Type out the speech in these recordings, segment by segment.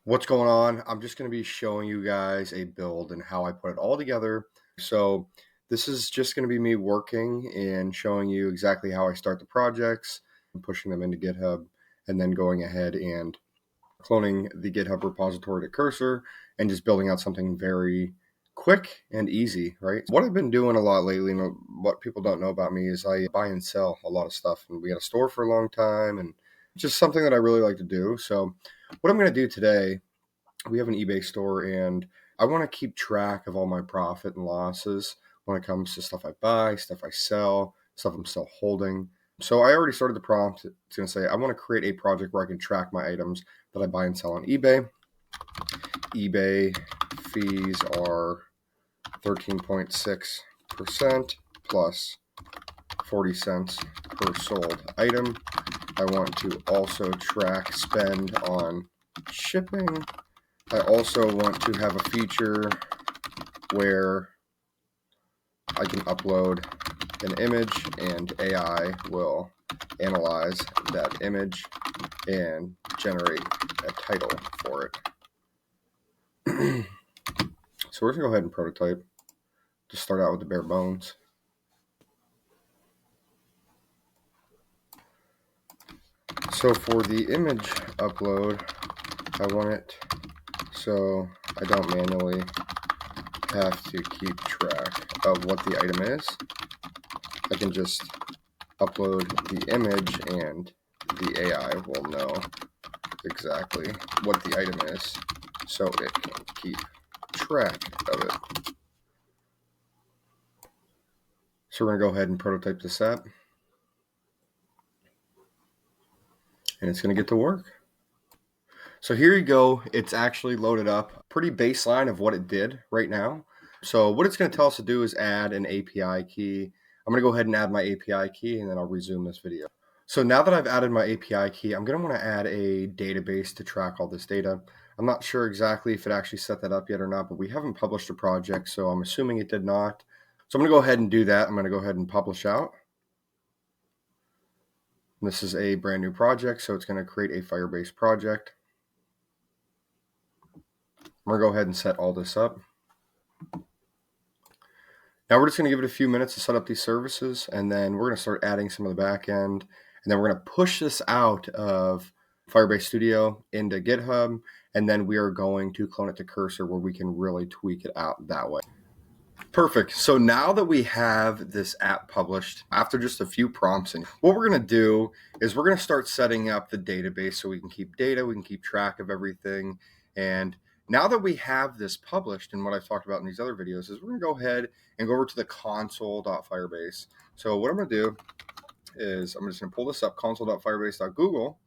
What's going on? I'm just going to be showing you guys a build and how I put it all together. So this is just going to be me working and showing you exactly how I start the projects and pushing them into GitHub, and then going ahead and cloning the GitHub repository to Cursor and just building out something very quick and easy, right? What I've been doing a lot lately, and what people don't know about me, is I buy and sell a lot of stuff. And we had a store for a long time, and it's just something that I really like to do. So what I'm going to do today, we have an eBay store, and I want to keep track of all my profit and losses when it comes to stuff I buy, stuff I sell, stuff I'm still holding. So I already started the prompt. It's going to say I want to create a project where I can track my items that I buy and sell on eBay. eBay fees are 13.6% plus 40 cents per sold item. I want to also track spend on shipping. I also want to have a feature where I can upload an image and AI will analyze that image and generate a title for it. So we're going to go ahead and prototype. Just start out with the bare bones. So for the image upload, I want it so I don't manually have to keep track of what the item is. I can just upload the image and the AI will know exactly what the item is, so it can keep track of it. So we're going to go ahead and prototype this app, and it's going to get to work. So here you go. It's actually loaded up. Pretty baseline of what it did right now. So what it's going to tell us to do is add an API key. I'm going to go ahead and add my API key, and then I'll resume this video. So now that I've added my API key, I'm going to want to add a database to track all this data. I'm not sure exactly if it actually set that up yet or not, but we haven't published a project, so I'm assuming it did not. So I'm going to go ahead and do that. I'm going to go ahead and publish out. And this is a brand new project, so it's going to create a Firebase project. I'm going to go ahead and set all this up. Now we're just going to give it a few minutes to set up these services, and then we're going to start adding some of the backend, and then we're going to push this out of Firebase Studio into GitHub, and then we are going to clone it to Cursor where we can really tweak it out that way. Perfect. So now that we have this app published, after just a few prompts, and what we're going to do is we're going to start setting up the database so we can keep data, we can keep track of everything. And now that we have this published, and what I've talked about in these other videos, is we're going to go ahead and go over to the console.firebase. So what I'm going to do is I'm just going to pull this up, console.firebase.google,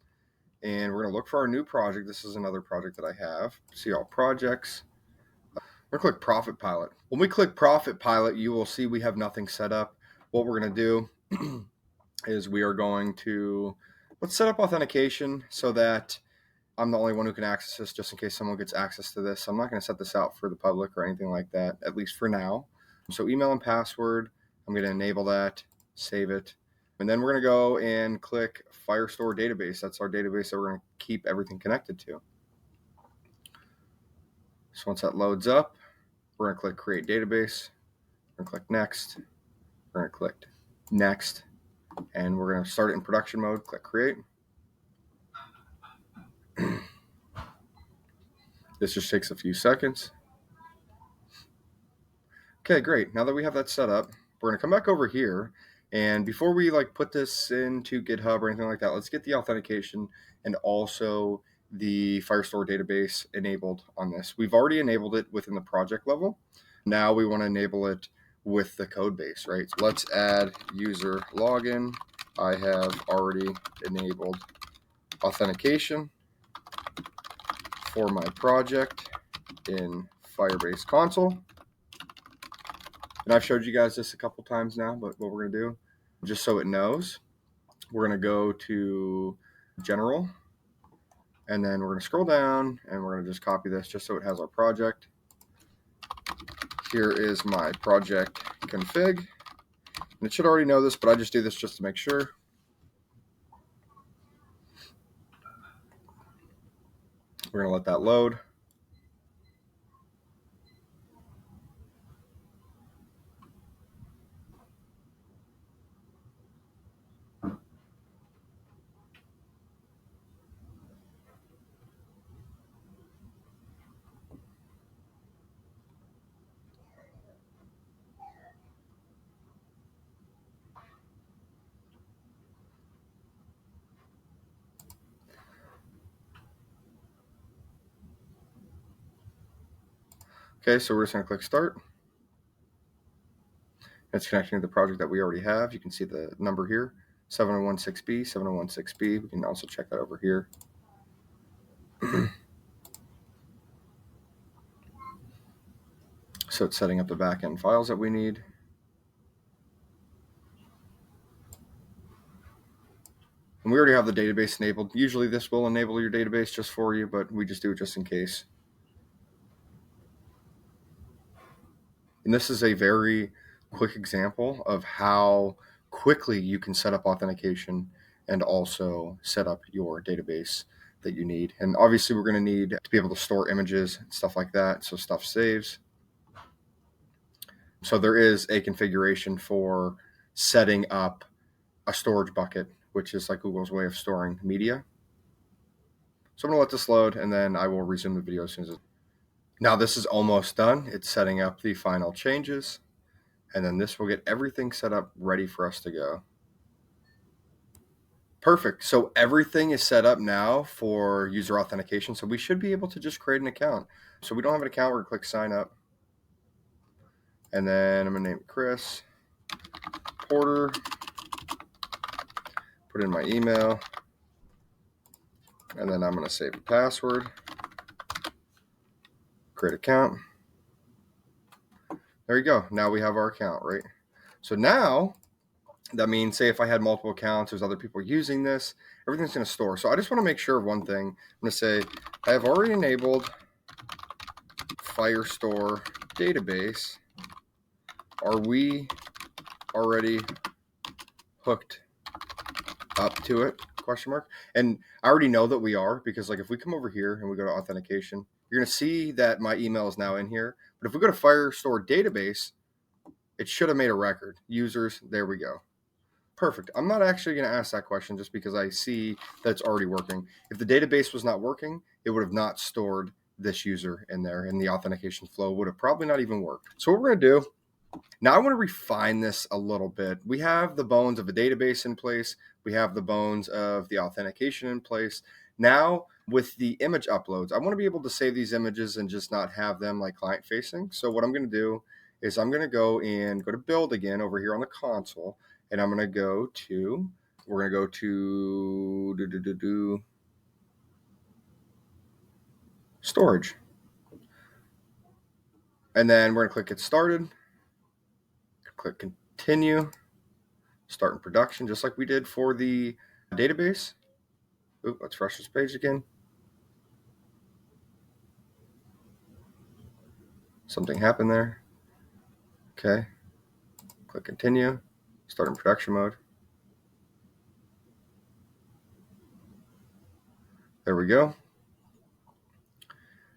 and we're going to look for our new project. This is another project that I have. See all projects. We're going to click Profit Pilot. When we click Profit Pilot, you will see we have nothing set up. What we're going to do is we are going to, let's set up authentication so that I'm the only one who can access this, just in case someone gets access to this. I'm not going to set this out for the public or anything like that, at least for now. So email and password, I'm going to enable that, save it. And then we're going to go and click Firestore database. That's our database that we're going to keep everything connected to. So once that loads up, we're going to click Create Database. We're going to click Next. We're going to click Next. And we're going to start it in production mode. Click Create. This just takes a few seconds. Okay, great. Now that we have that set up, we're going to come back over here. And before we put this into GitHub or anything like that, let's get the authentication and also the Firestore database enabled on this. We've already enabled it within the project level. Now we want to enable it with the code base, right? So let's add user login. I have already enabled authentication for my project in Firebase console. And I've showed you guys this a couple times now, but what we're going to do, just so it knows, we're going to go to General, and then we're going to scroll down, and we're going to just copy this just so it has our project. Here is my project config. And it should already know this, but I just do this just to make sure. We're going to let that load. Okay, so we're just going to click start. It's connecting to the project that we already have. You can see the number here, 7016B, 7016B. We can also check that over here. So it's setting up the backend files that we need. And we already have the database enabled. Usually this will enable your database just for you, but we just do it just in case. And this is a very quick example of how quickly you can set up authentication and also set up your database that you need. And obviously we're going to need to be able to store images and stuff like that, so stuff saves. So there is a configuration for setting up a storage bucket, which is like Google's way of storing media. So I'm going to let this load, and then I will resume the video as soon as it's... Now this is almost done. It's setting up the final changes, and then this will get everything set up ready for us to go. Perfect. So everything is set up now for user authentication. So we should be able to just create an account. So we don't have an account, we're going to click sign up. And then I'm going to name it Chris Porter. Put in my email. And then I'm going to save the password. Create account. There you go. Now we have our account, right? So now that means, say if I had multiple accounts, there's other people using this, everything's going to store. So I just want to make sure of one thing. I'm going to say, I have already enabled Firestore database. Are we already hooked up to it? Question mark. And I already know that we are, because like if we come over here and we go to authentication, you're going to see that my email is now in here. But if we go to Firestore database, it should have made a record. Users, there we go. Perfect. I'm not actually going to ask that question just because I see that it's already working. If the database was not working, it would have not stored this user in there, and the authentication flow would have probably not even worked. So what we're going to do, now I want to refine this a little bit. We have the bones of a database in place. We have the bones of the authentication in place. Now with the image uploads, I want to be able to save these images and just not have them like client facing. So what I'm going to do is I'm going to go to build again over here on the console. And I'm going to go to, we're going to go to storage. And then we're going to click get started. Click continue. Start in production, just like we did for the database. Ooh, let's refresh this page again. Something happened there. Okay. Click continue. Start in production mode. There we go.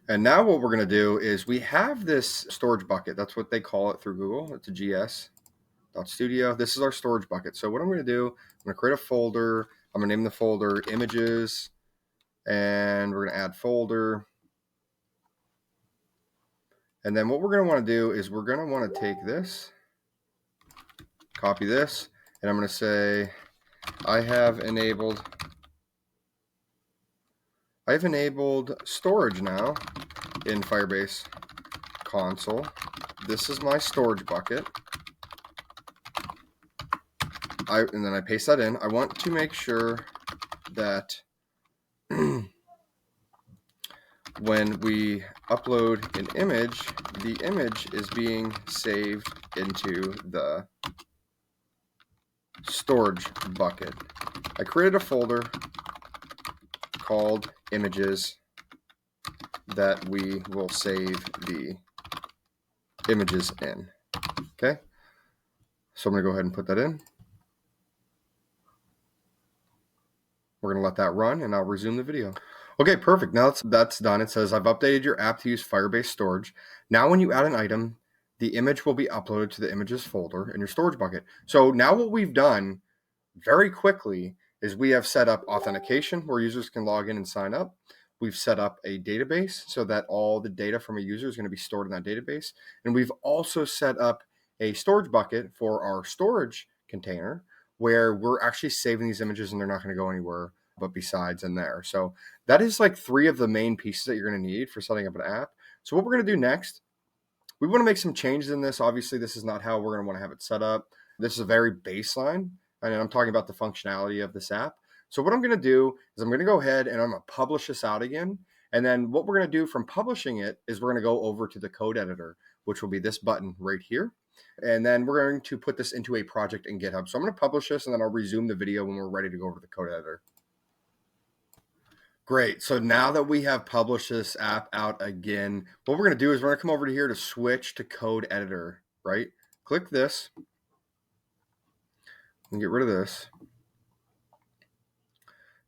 And now what we're going to do is we have this storage bucket. That's what they call it through Google. It's a GS.studio. This is our storage bucket. So what I'm going to do, I'm going to create a folder. I'm going to name the folder images, and we're going to add folder. And then what we're going to want to do is we're going to want to take this, copy this, and I'm going to say I have enabled storage now in Firebase console. This is my storage bucket. And then I paste that in. I want to make sure that when we upload an image, the image is being saved into the storage bucket. I created a folder called images that we will save the images in. Okay, so I'm going to go ahead and put that in. We're going to let that run, and I'll resume the video. Okay, perfect. Now that's done. It says, I've updated your app to use Firebase storage. Now when you add an item, the image will be uploaded to the images folder in your storage bucket. So now what we've done very quickly is we have set up authentication where users can log in and sign up. We've set up a database so that all the data from a user is going to be stored in that database. And we've also set up a storage bucket for our storage container where we're actually saving these images and they're not going to go anywhere but besides in there. So that is like 3 of the main pieces that you're going to need for setting up an app. So what we're going to do next, we want to make some changes in this. Obviously, this is not how we're going to want to have it set up. This is a very baseline, and I'm talking about the functionality of this app. So what I'm going to do is I'm going to go ahead and I'm going to publish this out again. And then what we're going to do from publishing it is we're going to go over to the code editor, which will be this button right here. And then we're going to put this into a project in GitHub. So I'm going to publish this and then I'll resume the video when we're ready to go over to the code editor. Great. So now that we have published this app out again, what we're going to do is we're going to come over to here to switch to code editor, right? Click this and get rid of this.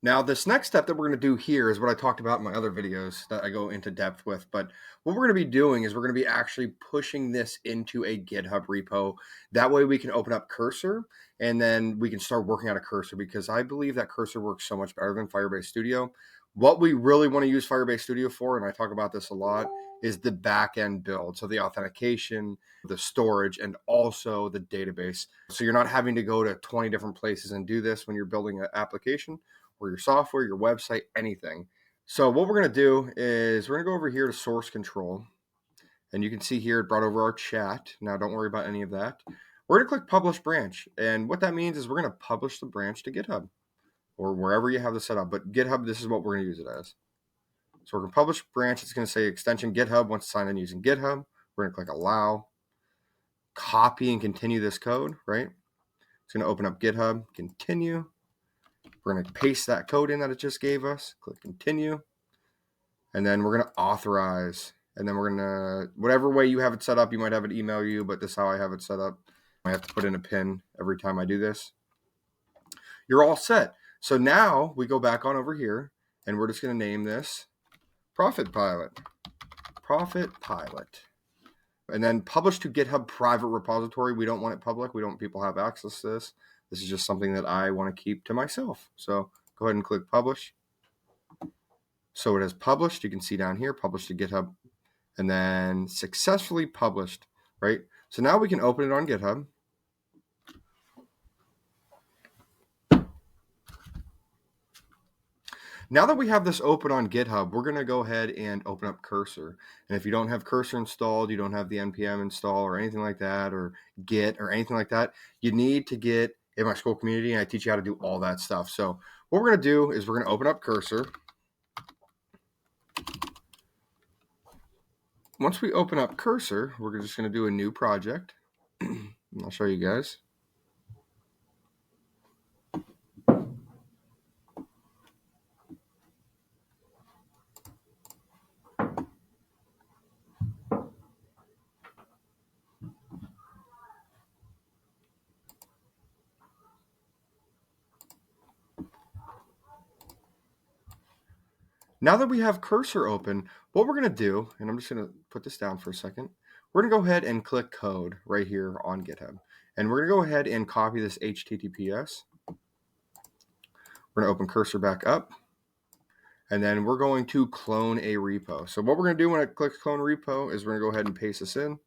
Now, this next step that we're going to do here is what I talked about in my other videos that I go into depth with. But what we're going to be doing is we're going to be actually pushing this into a GitHub repo. That way we can open up Cursor and then we can start working out of Cursor because I believe that Cursor works so much better than Firebase Studio. What we really want to use Firebase Studio for, and I talk about this a lot, is the backend build. So the authentication, the storage, and also the database. So you're not having to go to 20 different places and do this when you're building an application or your software, your website, anything. So what we're going to do is we're going to go over here to source control. And you can see here it brought over our chat. Now don't worry about any of that. We're going to click publish branch. And what that means is we're going to publish the branch to GitHub or wherever you have this set up. But GitHub, this is what we're going to use it as. So we're going to publish branch. It's going to say extension GitHub wants to sign in using GitHub. We're going to click allow, copy and continue this code, right? It's going to open up GitHub, continue. We're going to paste that code in that it just gave us, click continue. And then we're going to authorize. And then we're going to, whatever way you have it set up, you might have it email you, but this is how I have it set up. I have to put in a pin every time I do this. You're all set. So now we go back on over here and we're just going to name this Profit Pilot. Profit Pilot. And then publish to GitHub private repository. We don't want it public. We don't want people have access to this. This is just something that I want to keep to myself. So go ahead and click publish. So it has published. You can see down here, published to GitHub, and then successfully published, right? So now we can open it on GitHub. Now that we have this open on GitHub, we're going to go ahead and open up Cursor. And if you don't have Cursor installed, you don't have the NPM install or anything like that, or Git or anything like that, you need to get in my Skool community, and I teach you how to do all that stuff. So what we're going to do is we're going to open up Cursor. Once we open up Cursor, we're just going to do a new project. I'll show you guys. Now that we have Cursor open, what we're going to do, and I'm just going to put this down for a second, we're going to go ahead and click code right here on GitHub. And we're going to go ahead and copy this HTTPS. We're going to open Cursor back up. And then we're going to clone a repo. So what we're going to do when I click clone repo is we're going to go ahead and paste this in.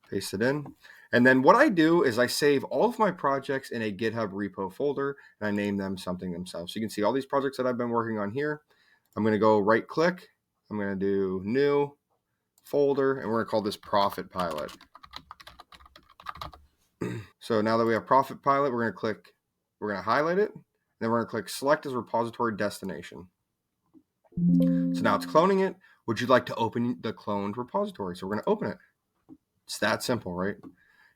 Paste it in. And then what I do is I save all of my projects in a GitHub repo folder, and I name them something themselves. So you can see all these projects that I've been working on here. I'm going to go right click. I'm going to do new folder, and we're going to call this Profit Pilot. So now that we have Profit Pilot, we're going to highlight it, and then we're going to click select as repository destination. So now it's cloning it. Would you like to open the cloned repository? So we're going to open it. It's that simple, right?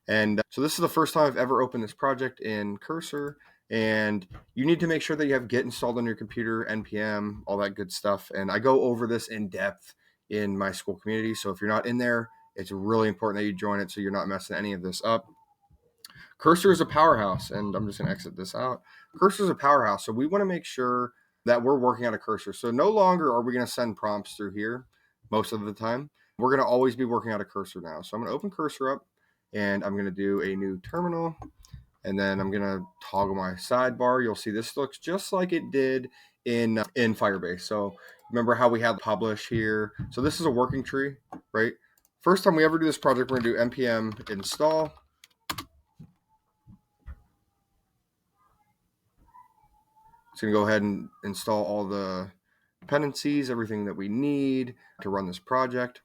And so this is the first time I've ever opened this project in Cursor. And you need to make sure that you have Git installed on your computer, NPM, all that good stuff. And I go over this in depth in my Skool community. So if you're not in there, it's really important that you join it so you're not messing any of this up. Cursor is a powerhouse, and I'm just going to exit this out. Cursor is a powerhouse. So we want to make sure that we're working on a cursor. So no longer are we going to send prompts through here most of the time. We're going to always be working on a cursor now. So I'm going to open cursor up and I'm going to do a new terminal. And then I'm going to toggle my sidebar. You'll see this looks just like it did in Firebase. So remember how we had publish here. So this is a working tree, right? First time we ever do this project, we're going to do npm install. It's going to go ahead and install all the dependencies, everything that we need to run this project.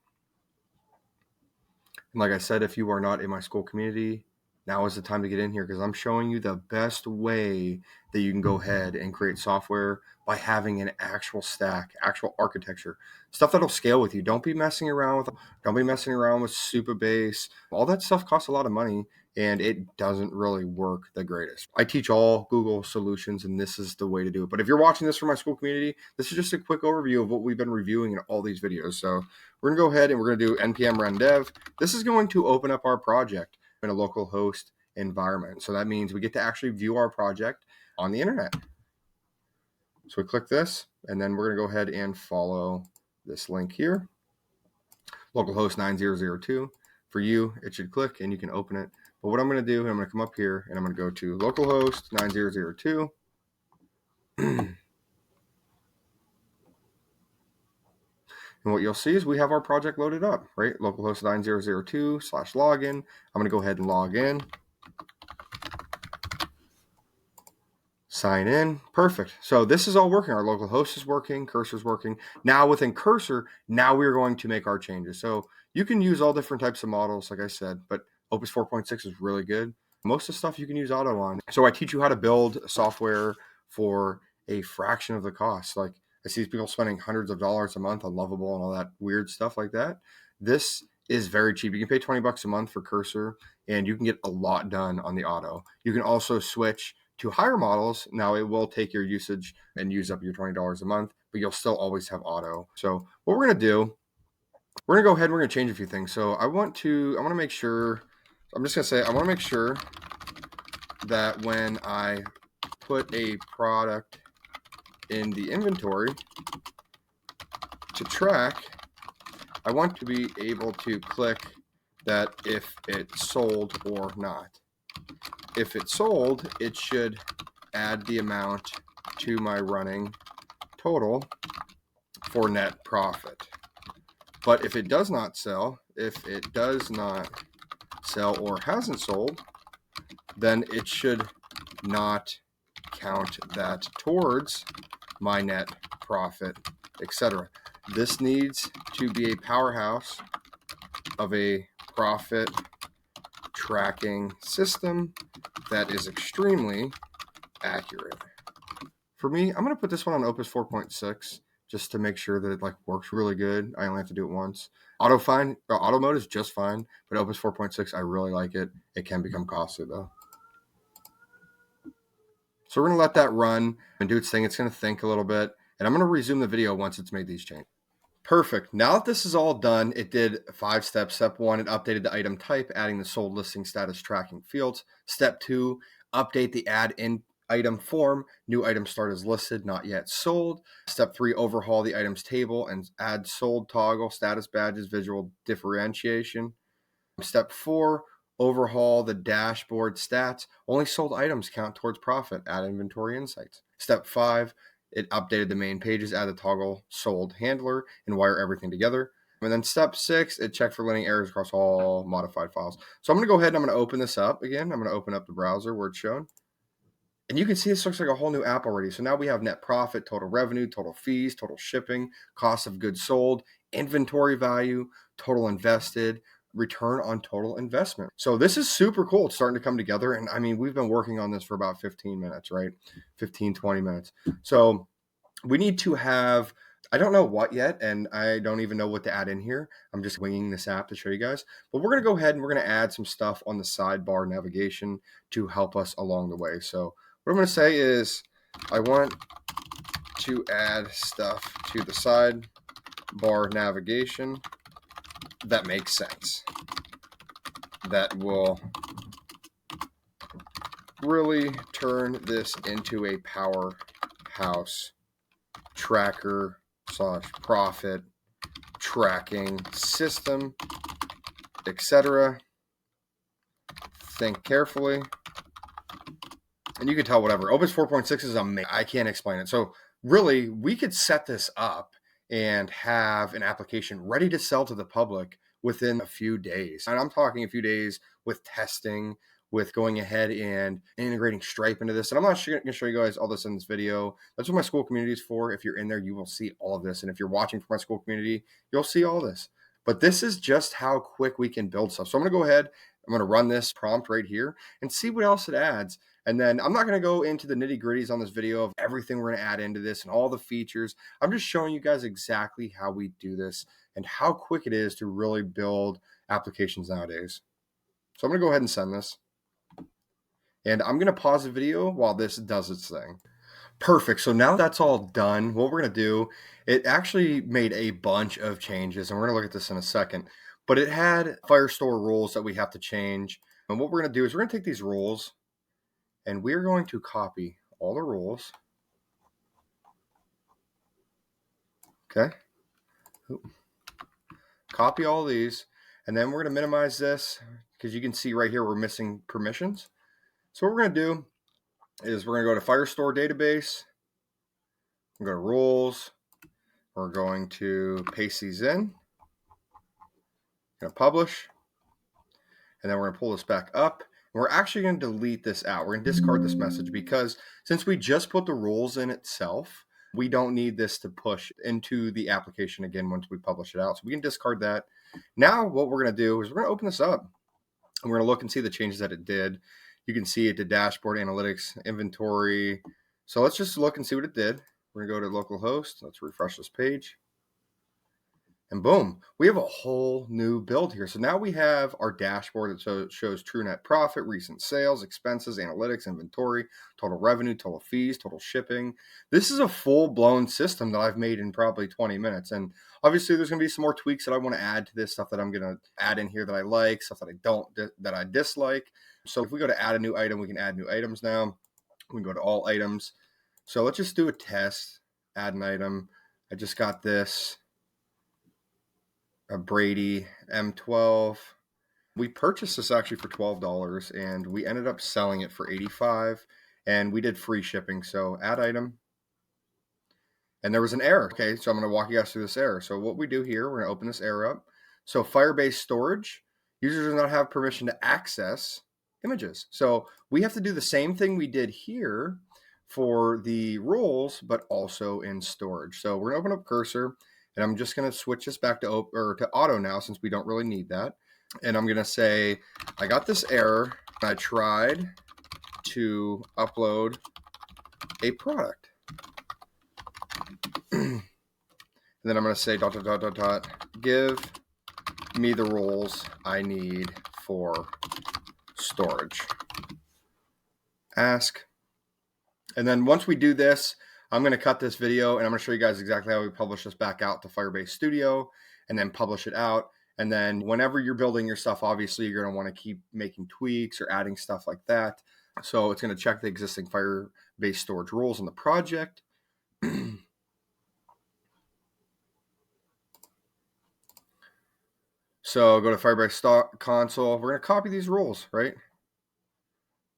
And like I said, if you are not in my Skool community, now is the time to get in here because I'm showing you the best way that you can go ahead and create software by having an actual stack, actual architecture, stuff that'll scale with you. Don't be messing around with Supabase. All that stuff costs a lot of money and it doesn't really work the greatest. I teach all Google solutions and this is the way to do it. But if you're watching this from my Skool community, this is just a quick overview of what we've been reviewing in all these videos. So we're going to go ahead and we're going to do npm run dev. This is going to open up our project in a local host environment. So that means we get to actually view our project on the internet. So we click this, and then we're going to go ahead and follow this link here, localhost 9002. For you, it should click, and you can open it. But what I'm going to do, I'm going to come up here, and I'm going to go to localhost 9002. And what you'll see is we have our project loaded up, right? Localhost 9002/login. I'm going to go ahead and log in. Sign in. Perfect. So this is all working. Our local host is working. Cursor is working. Now within Cursor, now we're going to make our changes. So you can use all different types of models, like I said, but Opus 4.6 is really good. Most of the stuff you can use auto on. So I teach you how to build software for a fraction of the cost. Like I see people spending hundreds of dollars a month on Lovable and all that weird stuff like that. This is very cheap. You can pay $20 a month for Cursor and you can get a lot done on the auto. You can also switch to higher models. Now it will take your usage and use up your $20 a month, but you'll still always have auto. So what we're going to do, we're going to go ahead and we're going to change a few things. So I want to make sure that when I put a product in the inventory to track, I want to be able to click that if it's sold or not. If it's sold, it should add the amount to my running total for net profit. But if it does not sell or hasn't sold, then it should not count that towards my net profit, etc. This needs to be a powerhouse of a profit tracking system that is extremely accurate. For me, I'm going to put this one on Opus 4.6 just to make sure that it works really good. I only have to do it once. Auto mode is just fine, but Opus 4.6, I really like it. It can become costly though. So we're going to let that run and do its thing. It's going to think a little bit, and I'm going to resume the video once it's made these changes. Perfect. Now that this is all done, it did 5 steps. Step 1, it updated the item type, adding the sold listing status tracking fields. Step 2, update the add in item form. New item start is listed, not yet sold. Step 3, overhaul the items table and add sold toggle, status badges, visual differentiation. Step 4, overhaul the dashboard stats. Only sold items count towards profit. Add inventory insights. Step 5, it updated the main pages, add the toggle sold handler, and wire everything together. And then step 6, it checked for linear errors across all modified files. So I'm going to go ahead and I'm going to open this up again. I'm going to open up the browser where it's shown. And you can see this looks like a whole new app already. So now we have net profit, total revenue, total fees, total shipping, cost of goods sold, inventory value, total invested, return on total investment. So this is super cool. It's starting to come together. And I mean, we've been working on this for about 15 minutes, right? 15, 20 minutes. So we need to have, I don't know what yet, and I don't even know what to add in here. I'm just winging this app to show you guys. But we're going to go ahead and we're going to add some stuff on the sidebar navigation to help us along the way. So what I'm going to say is I want to add stuff to the sidebar navigation that makes sense, that will really turn this into a powerhouse tracker / profit tracking system, etc. Think carefully. And you can tell whatever. Opus 4.6 is amazing. I can't explain it. So really, we could set this up and have an application ready to sell to the public within a few days. And I'm talking a few days with testing, with going ahead and integrating Stripe into this. And I'm not going to show you guys all this in this video. That's what my Skool community is for. If you're in there, you will see all of this. And if you're watching from my Skool community, you'll see all this. But this is just how quick we can build stuff. So I'm going to go ahead. I'm going to run this prompt right here and see what else it adds. And then I'm not going to go into the nitty gritties on this video of everything we're going to add into this and all the features. I'm just showing you guys exactly how we do this and how quick it is to really build applications nowadays. So I'm going to go ahead and send this. And I'm going to pause the video while this does its thing. Perfect. So now that's all done, what we're going to do, it actually made a bunch of changes. And we're going to look at this in a second. But it had Firestore rules that we have to change. And what we're going to do is we're going to take these rules and we're going to copy all the rules. Okay. Copy all these. And then we're going to minimize this because you can see right here we're missing permissions. So what we're going to do is we're going to go to Firestore database. We're going to go to rules. We're going to paste these in. Going to publish. And then we're going to pull this back up. And we're actually going to delete this out. We're going to discard this message because since we just put the rules in itself, we don't need this to push into the application again once we publish it out. So we can discard that. Now what we're going to do is we're going to open this up. And we're going to look and see the changes that it did. You can see it did dashboard, analytics, inventory. So let's just look and see what it did. We're going to go to localhost. Let's refresh this page. And boom, we have a whole new build here. So now we have our dashboard that shows true net profit, recent sales, expenses, analytics, inventory, total revenue, total fees, total shipping. This is a full-blown system that I've made in probably 20 minutes. And obviously there's going to be some more tweaks that I want to add to this, stuff that I'm going to add in here that I like, stuff that I dislike. So if we go to add a new item, we can add new items now. We can go to all items. So let's just do a test, add an item. I just got this. A Brady M12. We purchased this actually for $12 and we ended up selling it for $85 and we did free shipping. So add item. And there was an error. Okay, so I'm going to walk you guys through this error. So what we do here, we're going to open this error up. So Firebase storage, users do not have permission to access images. So we have to do the same thing we did here for the rules, but also in storage. So we're going to open up cursor. And I'm just going to switch this back to auto now since we don't really need that. And I'm going to say, I got this error. I tried to upload a product. And then I'm going to say ... give me the roles I need for storage. Ask. And then once we do this, I'm going to cut this video and I'm going to show you guys exactly how we publish this back out to Firebase Studio and then publish it out. And then whenever you're building your stuff, obviously you're going to want to keep making tweaks or adding stuff like that. So it's going to check the existing Firebase storage rules in the project. So go to Firebase console. We're going to copy these rules, right?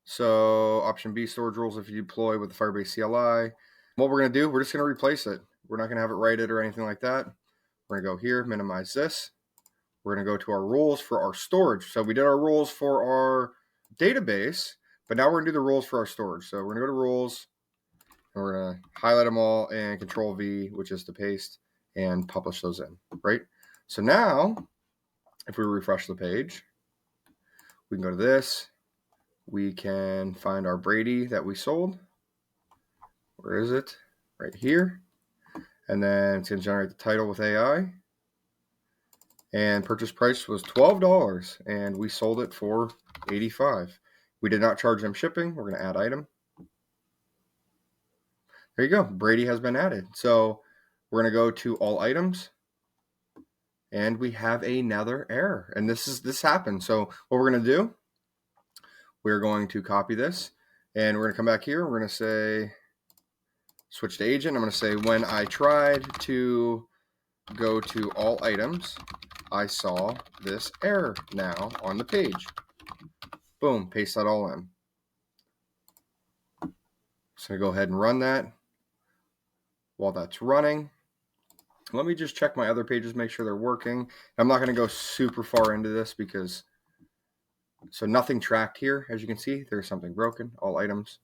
So option B, storage rules if you deploy with the Firebase CLI. What we're going to do, we're just going to replace it. We're not going to have it write it or anything like that. We're going to go here, minimize this. We're going to go to our rules for our storage. So we did our rules for our database, but now we're going to do the rules for our storage. So we're going to go to rules, and we're going to highlight them all and Control V, which is to paste, and publish those in, right? So now, if we refresh the page, we can go to this. We can find our Brady that we sold. Where is it? Right here. And then it's going to generate the title with AI. And purchase price was $12 and we sold it for $85. We did not charge them shipping. We're going to add item. There you go. Brady has been added. So we're going to go to all items and we have another error. And this happened. So what we're going to do, we're going to copy this and we're going to come back here. We're going to say Switch to agent. I'm going to say when I tried to go to all items, I saw this error now on the page. Boom, paste that all in. So I'm going to go ahead and run that. While that's running, let me just check my other pages, make sure they're working. I'm not going to go super far into this because, so nothing tracked here. As you can see, there's something broken, all items.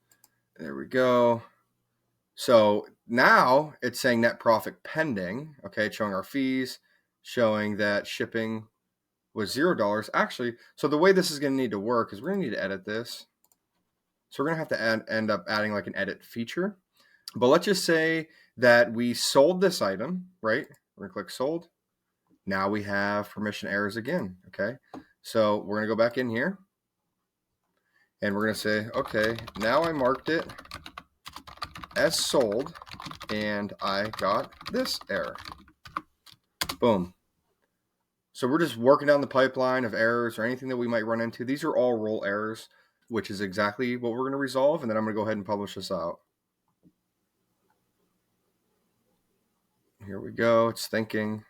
There we go. So now it's saying net profit pending. Okay, it's showing our fees, showing that shipping was $0. Actually, so the way this is going to need to work is we're going to need to edit this. So we're going to have to end up adding like an edit feature. But let's just say that we sold this item, right? We're going to click sold. Now we have permission errors again, okay? So we're going to go back in here. And we're going to say, okay, now I marked it as sold. And I got this error. Boom. So we're just working down the pipeline of errors or anything that we might run into. These are all role errors, which is exactly what we're going to resolve. And then I'm going to go ahead and publish this out. Here we go. It's thinking.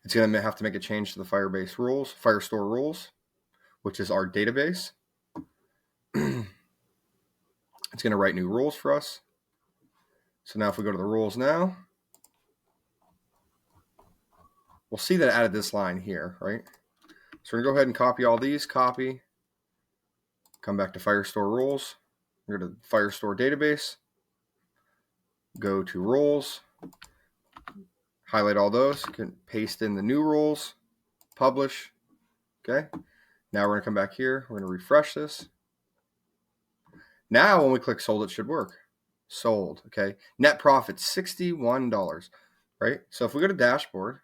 It's going to have to make a change to the Firestore rules, which is our database. It's going to write new rules for us. So now if we go to the rules now, we'll see that it added this line here, right? So we're going to go ahead and copy all these, copy, come back to Firestore rules, go to Firestore database, go to rules, highlight all those, can paste in the new rules, publish, okay? Now we're going to come back here, we're going to refresh this. Now when we click sold, it should work. Sold, okay? Net profit, $61, right? So if we go to dashboard,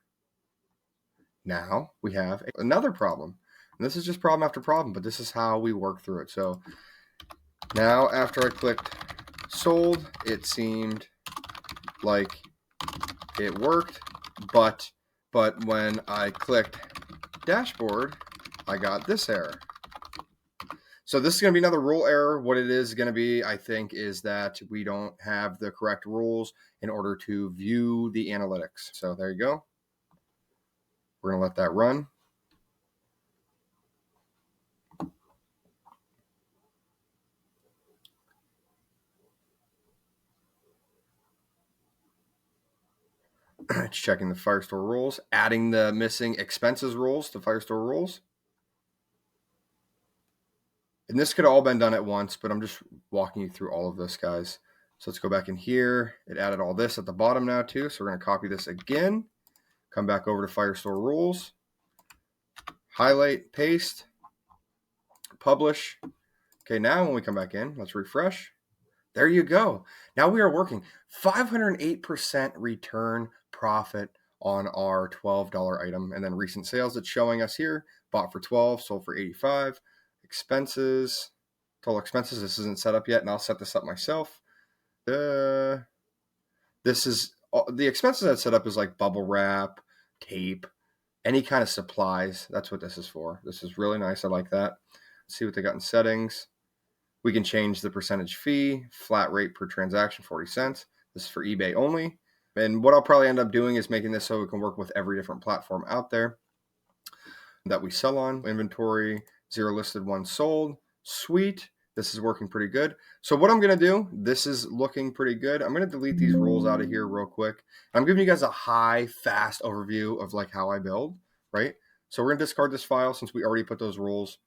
now we have another problem. And this is just problem after problem, but this is how we work through it. So now after I clicked sold, it seemed like it worked, but when I clicked dashboard, I got this error. So this is going to be another rule error. What it is going to be, I think, is that we don't have the correct rules in order to view the analytics. So there you go. We're going to let that run. It's checking the Firestore rules, adding the missing expenses rules to Firestore rules. And this could have all been done at once, but I'm just walking you through all of this, guys. So let's go back in here. It added all this at the bottom now too. So we're going to copy this again. Come back over to Firestore rules. Highlight, paste, publish. Okay, now when we come back in, let's refresh. There you go. Now we are working 508% return profit on our $12 item. And then recent sales, it's showing us here, bought for 12, sold for 85. Expenses, total expenses. This isn't set up yet, and I'll set this up myself. This is the expenses that set up is like bubble wrap, tape, any kind of supplies. That's what this is for. This is really nice. I like that. Let's see what they got in settings. We can change the percentage fee, flat rate per transaction, 40 cents. This is for eBay only. And what I'll probably end up doing is making this so we can work with every different platform out there that we sell on. Inventory, 0 listed, 1 sold. Sweet. This is working pretty good. So what I'm going to do, this is looking pretty good. I'm going to delete these rules out of here real quick. I'm giving you guys a high, fast overview of like how I build, right? So we're going to discard this file since we already put those rules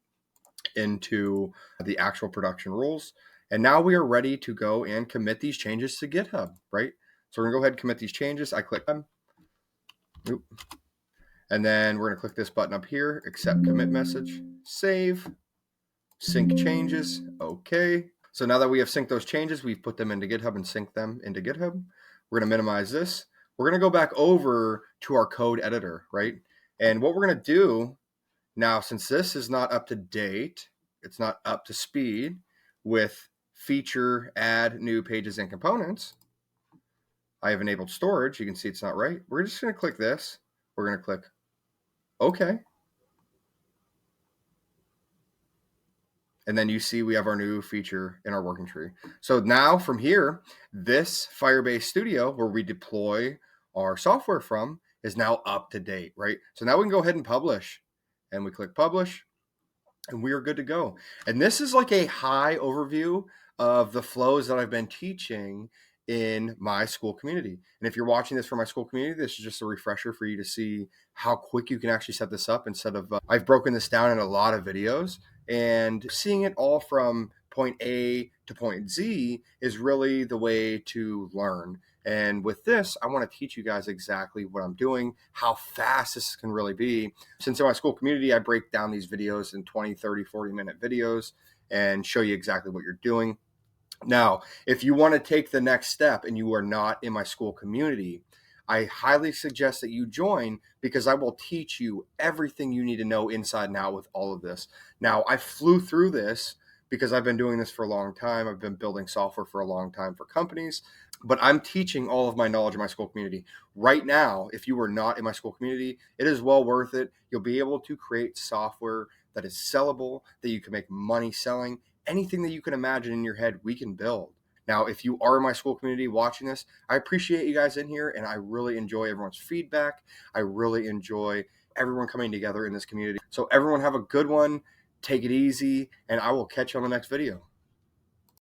into the actual production rules. And now we are ready to go and commit these changes to GitHub, right? So we're going to go ahead and commit these changes. I click them. Oop. And then we're going to click this button up here, accept commit message, save, sync changes. Okay. So now that we have synced those changes, we've put them into GitHub and synced them into GitHub. We're going to minimize this. We're going to go back over to our code editor, right? And what we're going to do now, since this is not up to date, it's not up to speed with feature, add new pages and components, I have enabled storage. You can see it's not right. We're just going to click this. We're going to click OK. And then you see we have our new feature in our working tree. So now from here, this Firebase Studio where we deploy our software from is now up to date, right? So now we can go ahead and publish, and we click publish, and we are good to go. And this is like a high overview of the flows that I've been teaching in my Skool community. And if you're watching this from my Skool community, this is just a refresher for you to see how quick you can actually set this up instead of, I've broken this down in a lot of videos, and seeing it all from point A to point Z is really the way to learn. And with this, I want to teach you guys exactly what I'm doing, how fast this can really be. Since in my Skool community, I break down these videos in 20, 30, 40-minute videos and show you exactly what you're doing. Now, if you want to take the next step and you are not in my Skool community, I highly suggest that you join, because I will teach you everything you need to know inside and out with all of this. Now, I flew through this because I've been doing this for a long time. I've been building software for a long time for companies, but I'm teaching all of my knowledge in my Skool community. Right now, if you are not in my Skool community, it is well worth it. You'll be able to create software that is sellable, that you can make money selling. Anything that you can imagine in your head, we can build. Now, if you are in my Skool community watching this, I appreciate you guys in here, and I really enjoy everyone's feedback. I really enjoy everyone coming together in this community. So everyone have a good one. Take it easy, and I will catch you on the next video.